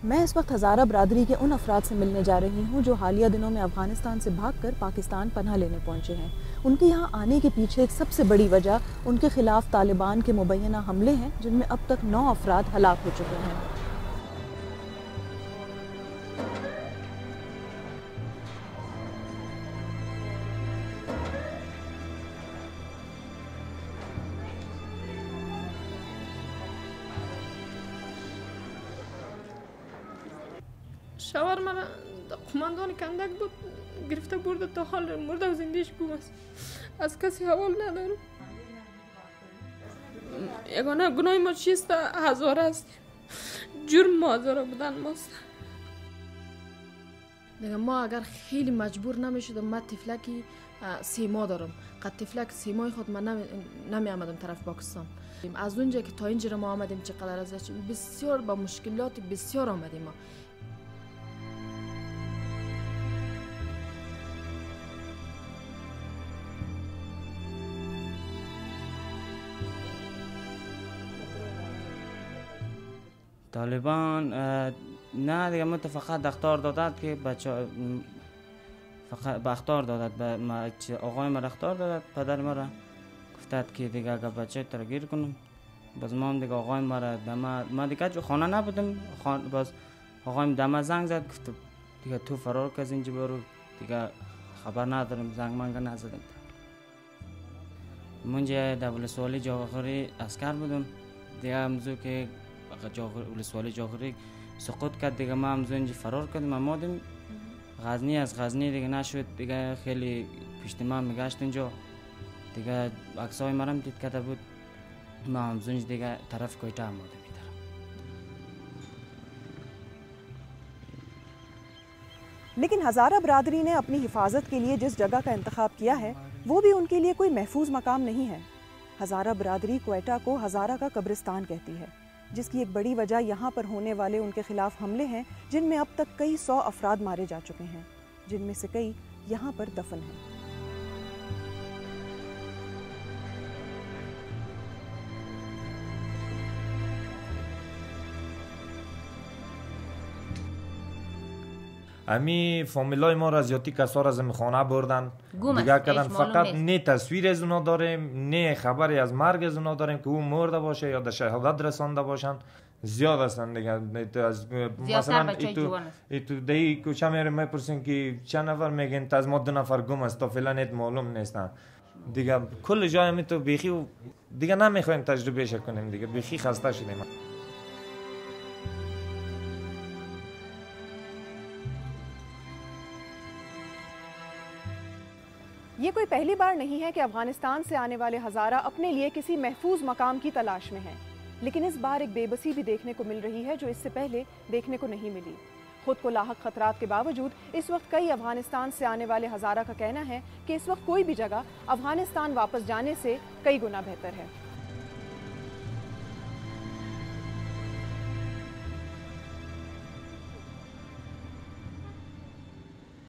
मैं इस वक्त हज़ारा बरादरी के उन अफराद से मिलने जा रही हूँ जो हालिया दिनों में अफ़गानिस्तान से भागकर पाकिस्तान पनाह लेने पहुँचे हैं। उनके यहाँ आने के पीछे एक सबसे बड़ी वजह उनके खिलाफ तालिबान के मुबैना हमले हैं, जिनमें अब तक 9 अफराद हलाक हो चुके हैं। شاور من قماندان کندک بود گرفته برده تا حال مرده و زندهش گم است. از کسی حوال ندارم. یگانه گناه ما چیست؟ هزاره است. جرم ما هزاره بودن ماست. دیگه ما اگر خیلی مجبور نمیشدم، من تفلکی 3 ماه دارم. قد تفلک 3 ماه خود من نمی آمدم طرف پاکستان. از اونجا که تا اینجا ما آمدیم چقدر از بسیار با مشکلات بسیار آمدیم ما. طالبان نه دیگه من فقط اخطار دادد که بچه فقط اخطار دادد به آقای ما اخطار دادد، پدر ما را گفتد که دیگه اگر بچه تر گیر کنم باز ما هم دیگه آقای ما را ما دیگه جو خانه نبودم، باز آقایم دم زنگ زد گفت دیگه تو فرار که از اینجا برو، دیگه خبر ندارم، زنگ منگه نزدم. منجا در ولسوالی جاغری اسکر بودم دیگه، همزو که ولسوالی جاغری سقوط کرد دیگه ما همزو اینجا فرار کردیم. آمدیم غزنی، از غزنی دیگه نشد دیگه، خیلی پشت ما میگشت اینجا دیگه، عکسای مرم دید کرده بود. ما همزو اینجا دیگه طرف کویته آمدیم. लेकिन हज़ारा बरादरी ने अपनी हिफाजत के लिए जिस जगह का इंतखाब किया है वो भी उनके लिए कोई महफूज मकाम नहीं है। हज़ारा बरादरी क्वेटा को हज़ारा का कब्रिस्तान कहती है, जिसकी एक बड़ी वजह यहाँ पर होने वाले उनके खिलाफ हमले हैं, जिनमें अब तक कई 100 अफराद मारे जा चुके हैं, जिनमें से कई यहाँ पर दफन हैं। امی فامیلای ما را از یاتی کسا را زمخانه بردن دیگه کردن، فقط نه تصویر از اونا داریم نه خبری از مرگ از اونا داریم که او مرده باشه یا در شهادت رسانده باشن. زیاد هستن دیگه، از مثلا ایتو دی کوچه میریم میپرسیم که چند نفر، میگن تا از ما 2 نفر گم است، تا فعلا نیت معلوم نیستن دیگه. کل جای می تو بیخی و دیگه نمیخوایم تجربه کنیم دیگه، بیخی خسته شدیم. ये कोई पहली बार नहीं है कि अफगानिस्तान से आने वाले हज़ारा अपने लिए किसी महफूज मकाम की तलाश में हैं, लेकिन इस बार एक बेबसी भी देखने को मिल रही है जो इससे पहले देखने को नहीं मिली। खुद को लाहक खतरात के बावजूद इस वक्त कई अफगानिस्तान से आने वाले हज़ारा का कहना है कि इस वक्त कोई भी जगह अफगानिस्तान वापस जाने से कई गुना बेहतर है।